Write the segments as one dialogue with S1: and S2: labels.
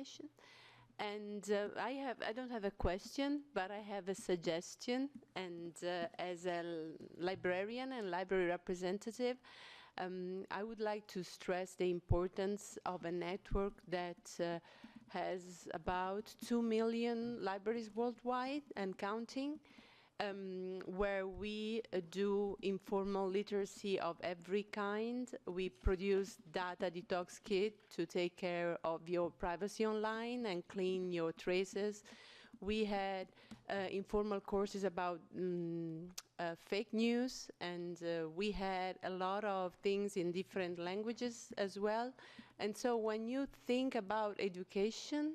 S1: information. And I don't have a question, but I have a suggestion. And as a librarian and library representative, I would like to stress the importance of a network that has about 2 million libraries worldwide and counting, where we do informal literacy of every kind. We produce data detox kit to take care of your privacy online and clean your traces. We had informal courses about fake news, and we had a lot of things in different languages as well. And so when you think about education,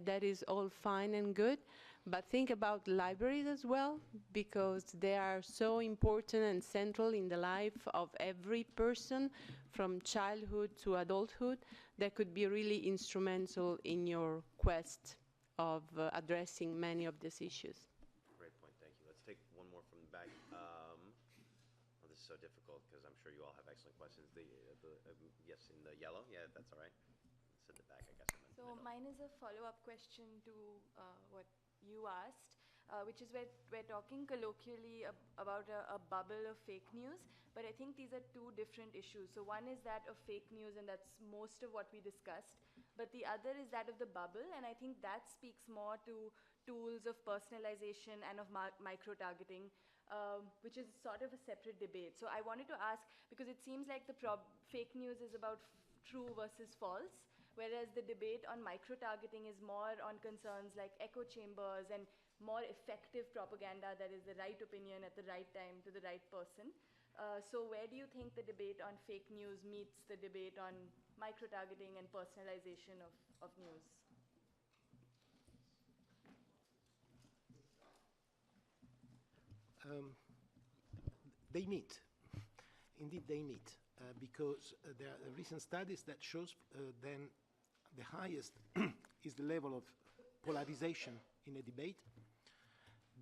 S1: that is all fine and good, but think about libraries as well, because they are so important and central in the life of every person from childhood to adulthood. That could be really instrumental in your quest of addressing many of these issues.
S2: Great point, thank you. Let's take one more from the back. Well, this is so difficult because I'm sure you all have excellent questions. Yes, in the yellow, yeah, that's all right. It's at the back, I guess.
S3: So mine is a follow-up question to what you asked, which is we're talking colloquially about a bubble of fake news, but I think these are two different issues. So one is that of fake news, and that's most of what we discussed, but the other is that of the bubble, and I think that speaks more to tools of personalization and of micro-targeting, which is sort of a separate debate. So I wanted to ask, because it seems like the fake news is about true versus false, whereas the debate on micro-targeting is more on concerns like echo chambers and more effective propaganda that is the right opinion at the right time to the right person. So where do you think the debate on fake news meets the debate on micro-targeting and personalization of news?
S4: They meet. Indeed, they meet. Because there are recent studies that shows then the highest is the level of polarization in a debate.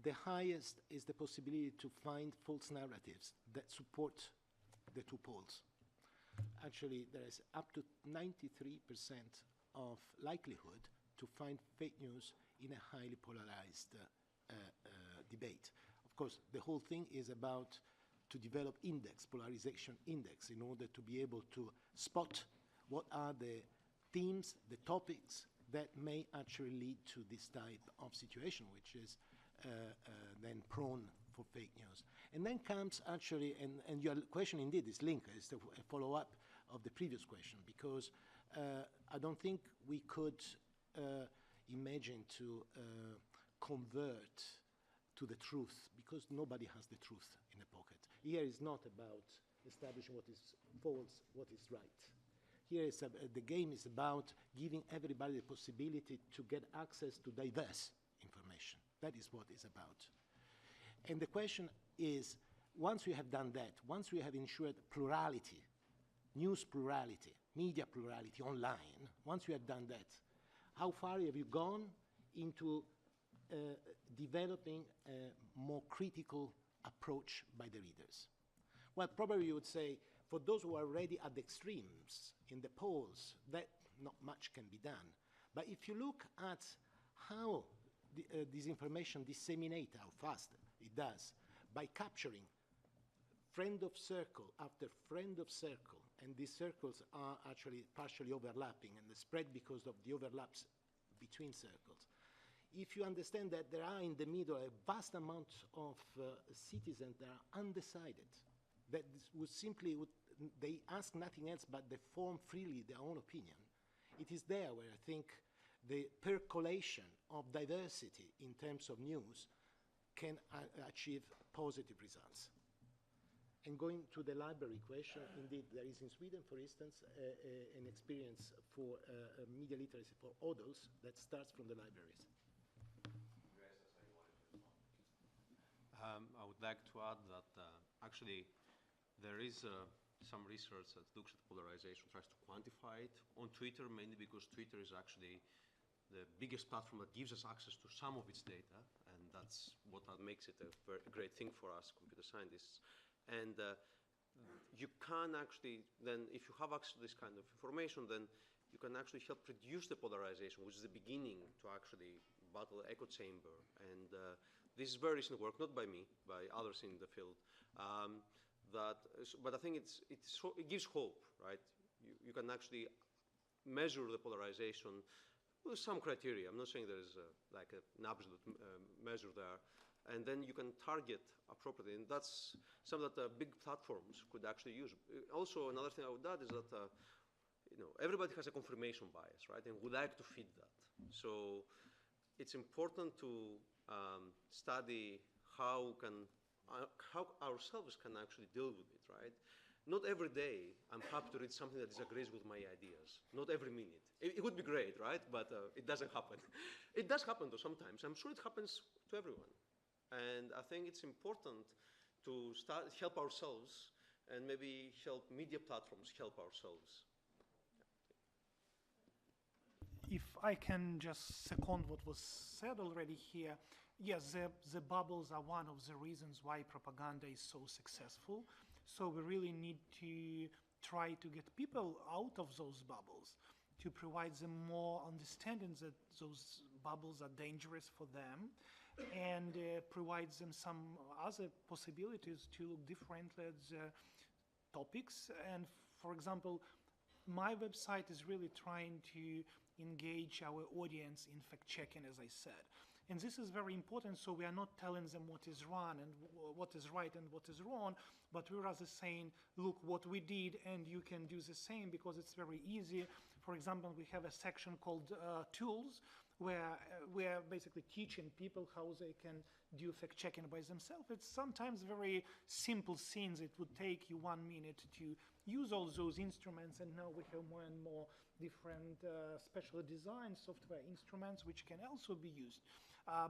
S4: The highest is the possibility to find false narratives that support the two poles. Actually, there is up to 93% of likelihood to find fake news in a highly polarized debate. Of course, the whole thing is about to develop polarization index, in order to be able to spot what are the themes, the topics that may actually lead to this type of situation, which is then prone for fake news. And then comes actually, and your question indeed is linked, it's a follow-up of the previous question, because I don't think we could imagine to convert to the truth, because nobody has the truth in the pocket. Here is not about establishing what is false, what is right. Here is the game is about giving everybody the possibility to get access to diverse information. That is what it's about. And the question is, once we have done that, once we have ensured plurality, news plurality, media plurality online, once we have done that, how far have you gone into developing a more critical approach by the readers? Well, probably you would say, for those who are already at the extremes in the polls, that not much can be done. But if you look at how this information disseminates, how fast it does, by capturing friend of circle after friend of circle, and these circles are actually partially overlapping, and they spread because of the overlaps between circles. If you understand that there are in the middle a vast amount of citizens that are undecided, that would simply, they ask nothing else but they form freely their own opinion, it is there where I think the percolation of diversity in terms of news can achieve positive results. And going to the library question, indeed, there is in Sweden, for instance, an experience for media literacy for adults that starts from the libraries.
S5: I would like to add that actually there is some research that looks at polarization, tries to quantify it on Twitter, mainly because Twitter is actually the biggest platform that gives us access to some of its data, and that's what makes it a very great thing for us computer scientists. And you can actually then, if you have access to this kind of information, then you can actually help reduce the polarization, which is the beginning to actually battle echo chamber. And this is very recent work, not by me, by others in the field. But I think it gives hope, right? You can actually measure the polarization with some criteria. I'm not saying there is like an absolute measure there. And then you can target appropriately. And that's something that big platforms could actually use. Also, another thing I would add is that everybody has a confirmation bias, right? And we like to feed that. So it's important to study how ourselves can actually deal with it, right? Not every day I'm happy to read something that disagrees with my ideas. Not every minute. It would be great, right? But it doesn't happen. It does happen though sometimes. I'm sure it happens to everyone. And I think it's important to help ourselves and maybe help media platforms help ourselves.
S6: If I can just second what was said already here, yes, the bubbles are one of the reasons why propaganda is so successful. So we really need to try to get people out of those bubbles, to provide them more understanding that those bubbles are dangerous for them, and provides them some other possibilities to look differently at the topics. And for example, my website is really trying to engage our audience in fact-checking, as I said. And this is very important, so we are not telling them what is wrong and what is right and what is wrong, but we're rather saying, look what we did and you can do the same, because it's very easy. For example, we have a section called tools, where we're basically teaching people how they can do fact-checking by themselves. It's sometimes very simple things. It would take you 1 minute to use all those instruments, and now we have more and more different specially designed software instruments which can also be used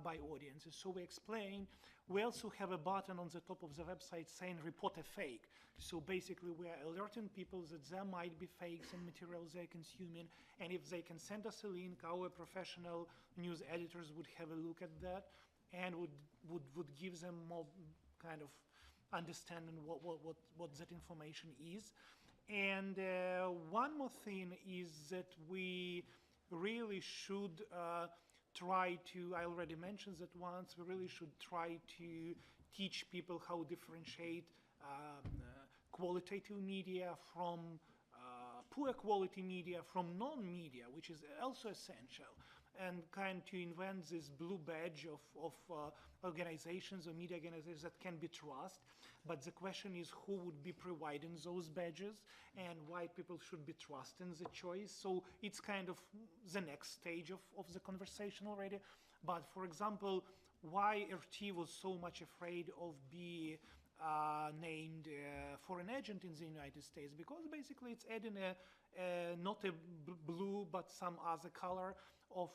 S6: by audiences. So we explain. We also have a button on the top of the website saying report a fake. So basically we are alerting people that there might be fakes in materials they're consuming, and if they can send us a link, our professional news editors would have a look at that and would give them more kind of understanding what that information is. And one more thing is that we really should try to, I already mentioned that once, we really should try to teach people how to differentiate qualitative media from poor quality media from non-media, which is also essential, and kind to invent this blue badge of organizations or media organizations that can be trusted. But the question is who would be providing those badges and why people should be trusting the choice. So it's kind of the next stage of the conversation already. But for example, why RT was so much afraid of being named foreign agent in the United States, because basically it's adding not a blue but some other color of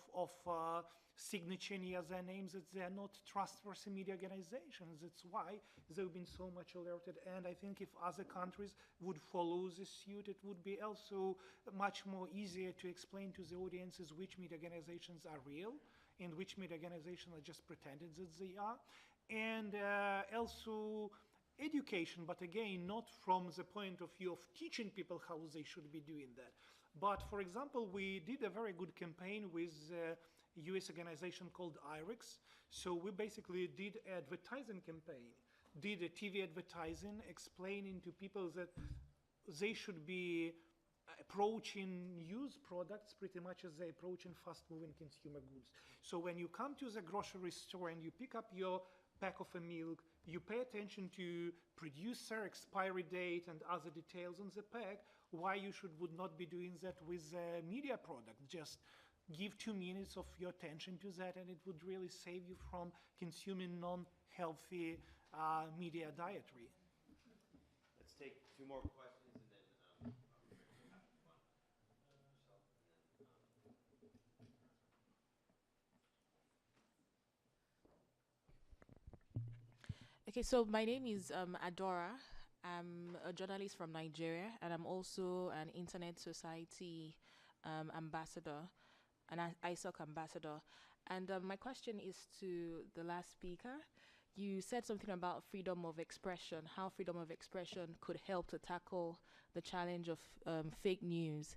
S6: signature near their names, that they are not trustworthy media organizations. That's why they've been so much alerted. And I think if other countries would follow this suit, it would be also much more easier to explain to the audiences which media organizations are real and which media organizations are just pretending that they are. And also education, but again, not from the point of view of teaching people how they should be doing that. But for example, we did a very good campaign with a US organization called IRIX. So we basically did an advertising campaign, did a TV advertising explaining to people that they should be approaching used products pretty much as they approaching fast-moving consumer goods. So when you come to the grocery store and you pick up your pack of a milk, you pay attention to producer, expiry date, and other details on the pack. Why you would not be doing that with a media product? Just give 2 minutes of your attention to that, and it would really save you from consuming non-healthy media dietary.
S2: Let's take 2 more questions, and then I'll be ready to have one.
S7: Okay, so my name is Adora. I'm a journalist from Nigeria, and I'm also an Internet Society ambassador, an ISOC ambassador. And my question is to the last speaker. You said something about freedom of expression, how freedom of expression could help to tackle the challenge of fake news.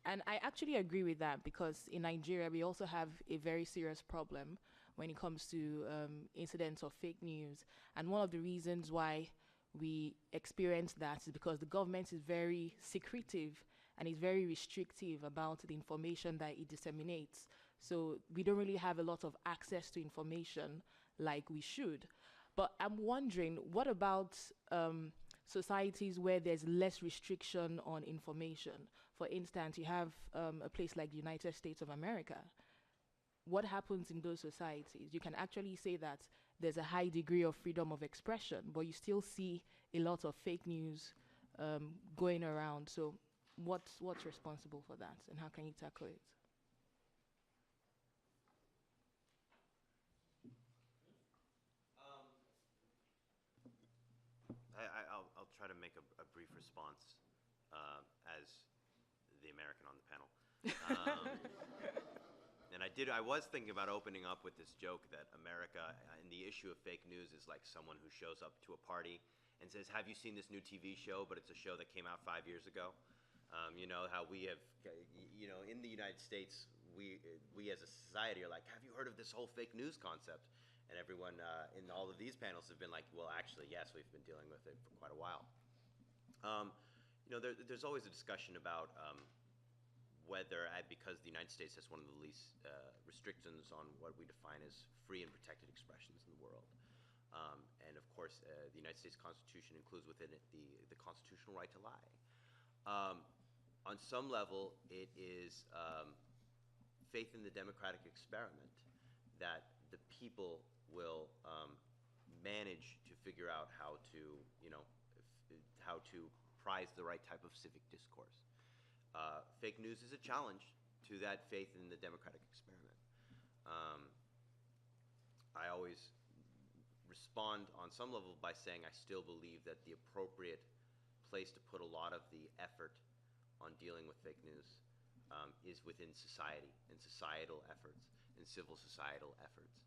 S7: And I actually agree with that because in Nigeria, we also have a very serious problem when it comes to incidents of fake news. And one of the reasons why we experience that is because the government is very secretive and is very restrictive about the information that it disseminates. So we don't really have a lot of access to information like we should. But I'm wondering, what about societies where there's less restriction on information? For instance, you have a place like the United States of America. What happens in those societies? You can actually say that there's a high degree of freedom of expression, but you still see a lot of fake news going around. So what's responsible for that, and how can you tackle it?
S2: I'll try to make a brief response as the American on the panel. And I was thinking about opening up with this joke that America and the issue of fake news is like someone who shows up to a party and says, "Have you seen this new TV show?" But it's a show that came out 5 years ago. You know, how we have, you know, in the United States, we as a society are like, "Have you heard of this whole fake news concept?" And everyone in all of these panels have been like, "Well, actually, yes, we've been dealing with it for quite a while." You know, there's always a discussion about whether, because the United States has one of the least restrictions on what we define as free and protected expressions in the world. And of course, the United States Constitution includes within it the constitutional right to lie. On some level, it is faith in the democratic experiment that the people will manage to figure out how to, you know, how to prize the right type of civic discourse. Fake news is a challenge to that faith in the democratic experiment. I always respond on some level by saying I still believe that the appropriate place to put a lot of the effort on dealing with fake news is within society and societal efforts and civil societal efforts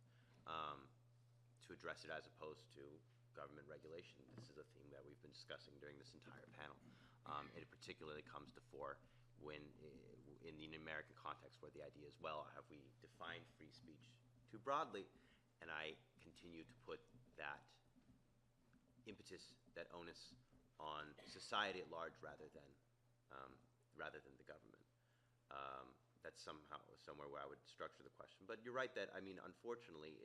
S2: to address it as opposed to government regulation. This is a theme that we've been discussing during this entire panel. It particularly comes to fore when in the American context where the idea is, well, have we defined free speech too broadly? And I continue to put that impetus, that onus on society at large rather than the government. That's somewhere where I would structure the question. But you're right that, I mean, unfortunately,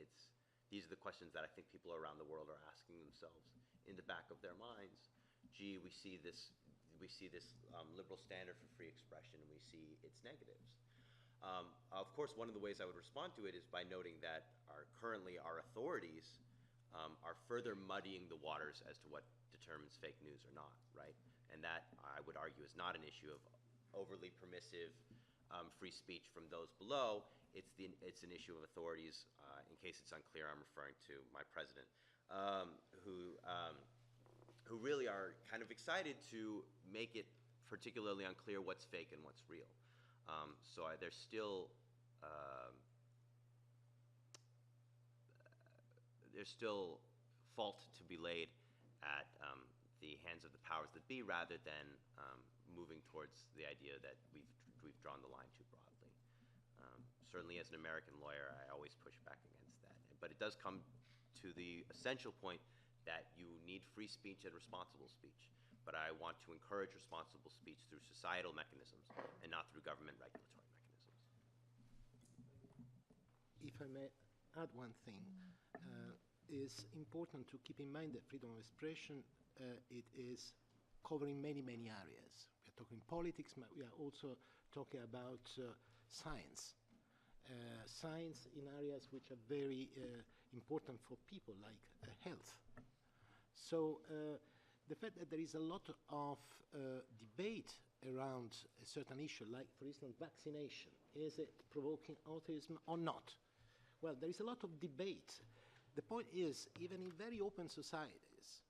S2: these are the questions that I think people around the world are asking themselves in the back of their minds. Gee, we see this liberal standard for free expression, and we see its negatives. Of course, one of the ways I would respond to it is by noting that currently our authorities are further muddying the waters as to what determines fake news or not, right? And that, I would argue, is not an issue of overly permissive free speech from those below. It's an issue of authorities. In case it's unclear, I'm referring to my president, who really are kind of excited to make it particularly unclear what's fake and what's real. So there's still fault to be laid at the hands of the powers that be, rather than moving towards the idea that we've drawn the line too broadly. Certainly, as an American lawyer, I always push back against that. But it does come to the essential point that you need free speech and responsible speech. But I want to encourage responsible speech through societal mechanisms and not through government regulatory mechanisms.
S4: If I may add one thing, it's important to keep in mind that freedom of expression, it is covering many, many areas. We are talking politics, but we are also talking about science. Science in areas which are very important for people, like health. So the fact that there is a lot of debate around a certain issue, like, for instance, vaccination, is it provoking autism or not? Well, there is a lot of debate. The point is, even in very open societies,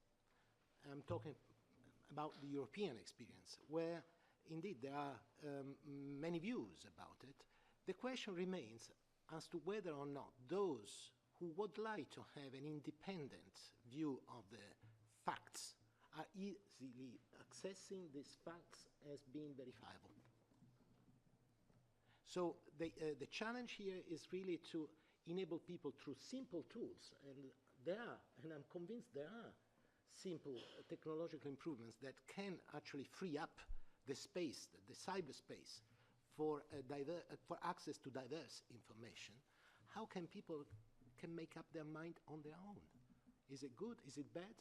S4: I'm talking about the European experience, where indeed there are many views about it, the question remains as to whether or not those who would like to have an independent view of the facts are easily accessing these facts as being verifiable. So the challenge here is really to enable people through simple tools, and there are, and I'm convinced there are, simple technological improvements that can actually free up the space, the cyberspace, for access to diverse information. How can people make up their mind on their own? Is it good? Is it bad?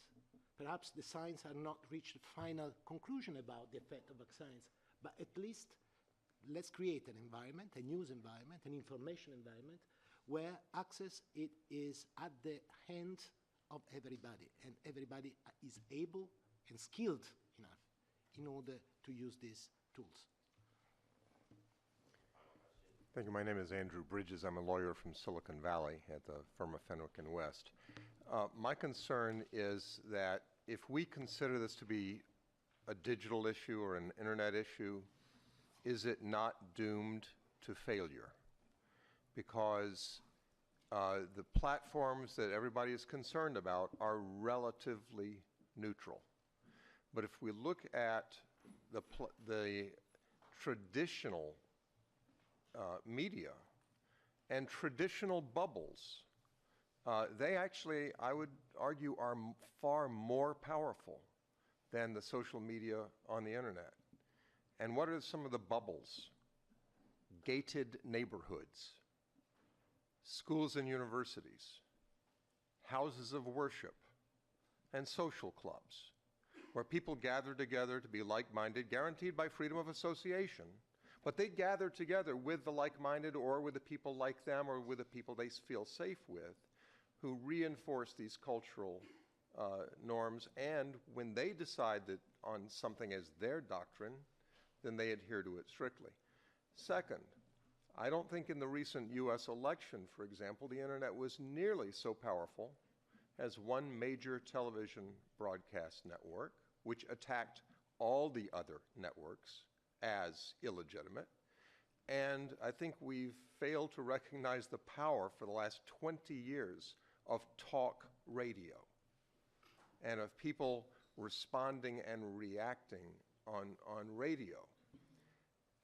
S4: Perhaps the science has not reached a final conclusion about the effect of vaccines, but at least let's create an environment, a news environment, an information environment, where access is at the hand of everybody, and everybody is able and skilled enough in order to use these tools.
S8: Thank you. My name is Andrew Bridges. I'm a lawyer from Silicon Valley at the firm of Fenwick & West. My concern is that if we consider this to be a digital issue or an internet issue, is it not doomed to failure? Because the platforms that everybody is concerned about are relatively neutral. But if we look at the traditional media and traditional bubbles, they actually, I would argue, are far more powerful than the social media on the internet. And what are some of the bubbles? Gated neighborhoods, schools and universities, houses of worship, and social clubs, where people gather together to be like-minded, guaranteed by freedom of association, but they gather together with the like-minded or with the people like them or with the people they feel safe with, who reinforce these cultural norms, and when they decide that on something as their doctrine, then they adhere to it strictly. Second, I don't think in the recent US election, for example, the internet was nearly so powerful as one major television broadcast network, which attacked all the other networks as illegitimate. And I think we've failed to recognize the power for the last 20 years of talk radio and of people responding and reacting on radio.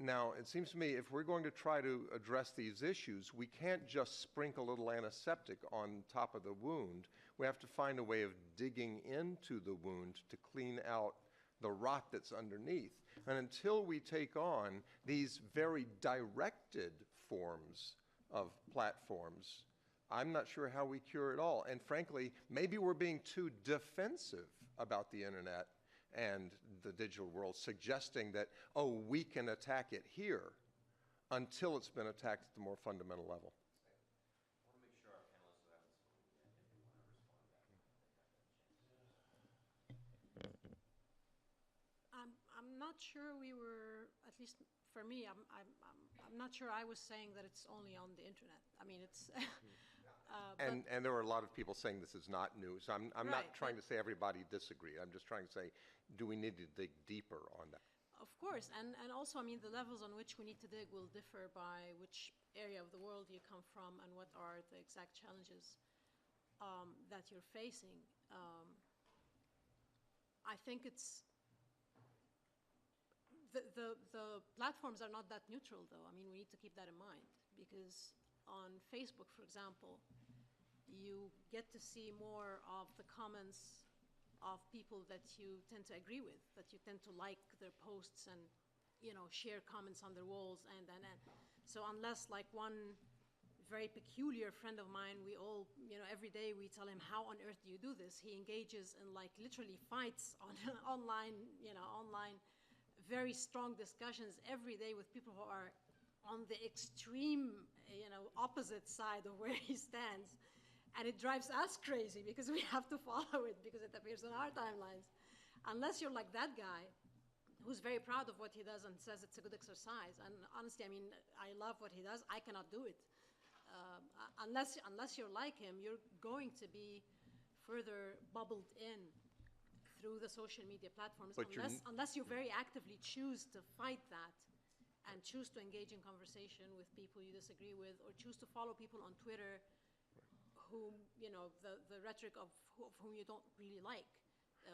S8: Now, it seems to me if we're going to try to address these issues, we can't just sprinkle a little antiseptic on top of the wound. We have to find a way of digging into the wound to clean out the rot that's underneath. And until we take on these very directed forms of platforms, I'm not sure how we cure it all. And frankly, maybe we're being too defensive about the internet and the digital world, suggesting that, oh, we can attack it here until it's been attacked at the more fundamental level.
S2: I want to make sure our panelists who haven't spoken yet, if they want to respond to that, they have that chance.
S9: I'm not sure we were, at least for me, I'm not sure I was saying that it's only on the internet. I mean, it's.
S8: And there were a lot of people saying this is not new. So I'm
S9: Right,
S8: not trying to say everybody disagreed. I'm just trying to say, do we need to dig deeper on that?
S9: Of course, and also, I mean, the levels on which we need to dig will differ by which area of the world you come from and what are the exact challenges that you're facing. I think it's the platforms are not that neutral, though. I mean, we need to keep that in mind, because on Facebook, for example, you get to see more of the comments of people that you tend to agree with, that you tend to like their posts and, you know, share comments on their walls, and so unless like one very peculiar friend of mine, we all, you know, every day we tell him, how on earth do you do this? He engages in like literally fights on online, very strong discussions every day with people who are on the extreme, opposite side of where he stands. And it drives us crazy because we have to follow it because it appears on our timelines. Unless you're like that guy who's very proud of what he does and says it's a good exercise. And honestly, I mean, I love what he does. I cannot do it. Unless you're like him, you're going to be further bubbled in through the social media platforms, unless you very actively choose to fight that and choose to engage in conversation with people you disagree with, or choose to follow people on Twitter whom, the rhetoric of whom you don't really like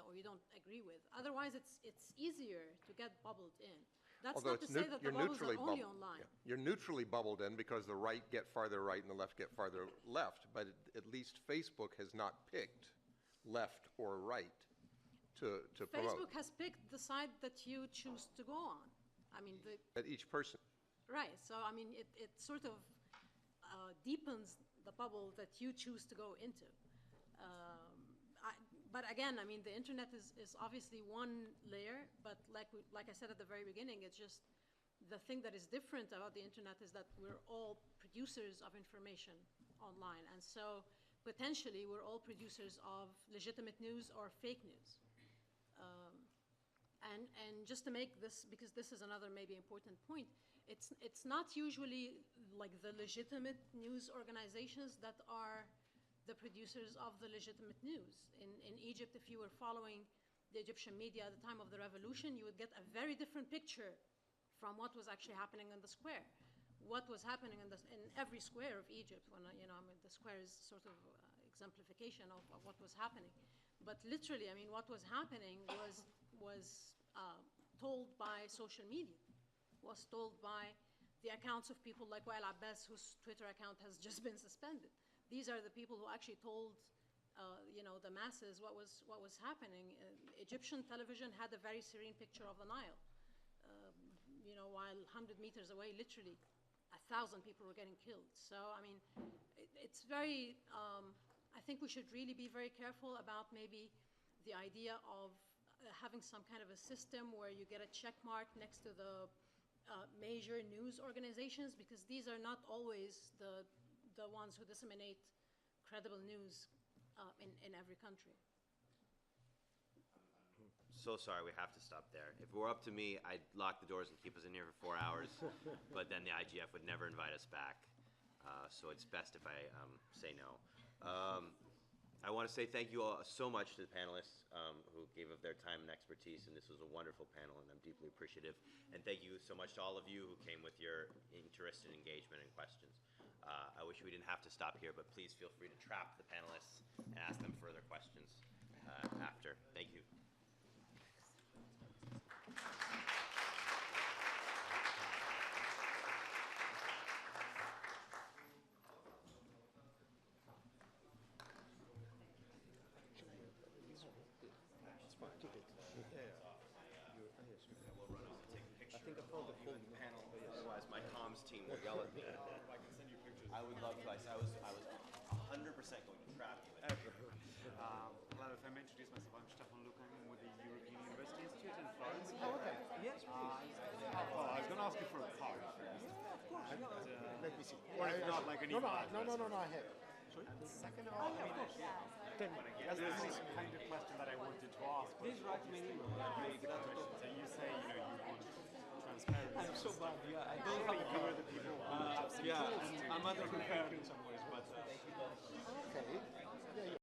S9: or you don't agree with. Otherwise, it's easier to get bubbled in. That's
S8: Although
S9: not to say that the bubbles are only
S8: bubbled.
S9: online.
S8: Yeah. You're neutrally bubbled in because the right get farther right and the left get farther left, but at least Facebook has not picked left or right to promote.
S9: Facebook has picked the side that you choose to go on. I mean,
S8: At each person.
S9: right, so I mean, it sort of deepens the bubble that you choose to go into. But again, I mean, the internet is obviously one layer, but like I said at the very beginning, it's just the thing that is different about the internet is that we're all producers of information online. And so potentially we're all producers of legitimate news or fake news. And just to make this, because this is another maybe important point, it's not usually like the legitimate news organizations that are the producers of the legitimate news. In Egypt, if you were following the Egyptian media at the time of the revolution, you would get a very different picture from what was actually happening in the square. What was happening in every square of Egypt, when, I mean, the square is sort of exemplification of what was happening. But literally, I mean, what was happening was told by social media, was told by the accounts of people like Wael Abbas, whose Twitter account has just been suspended. These are the people who actually told, the masses what was happening. Egyptian television had a very serene picture of the Nile, while 100 meters away, literally, 1,000 people were getting killed. So, I mean, it's very, I think we should really be very careful about maybe the idea of having some kind of a system where you get a check mark next to the major news organizations, because these are not always the ones who disseminate credible news in every country.
S2: So sorry, we have to stop there. If it were up to me, I'd lock the doors and keep us in here for 4 hours, but then the IGF would never invite us back. So it's best if I say no. I want to say thank you all so much to the panelists who gave of their time and expertise, and this was a wonderful panel, and I'm deeply appreciative. And thank you so much to all of you who came with your interest and engagement and questions. I wish we didn't have to stop here, but please feel free to trap the panelists and ask them further questions after. Thank you. Otherwise, my comms team will yell at me.
S10: I can send you pictures.
S2: I would love to. I was 100% going to trap you.
S10: Hello, if I may introduce myself, I'm Stefan Lucan. I'm with the European University Institute in Florence.
S4: Oh, okay. Yes,
S10: well, I was going to ask you for a card first.
S4: Yeah, of course. Let me see.
S10: Or if not, like an email
S4: No, I have.
S10: Sorry?
S4: Second of all, I mean,
S10: That's the kind of question that I wanted to ask. Please write me an email. So you say, you want transparency.
S11: I'm so bad, yeah. I
S10: don't think you are the people who have some tools to
S11: I'm under
S10: compare in some ways, but...
S4: okay.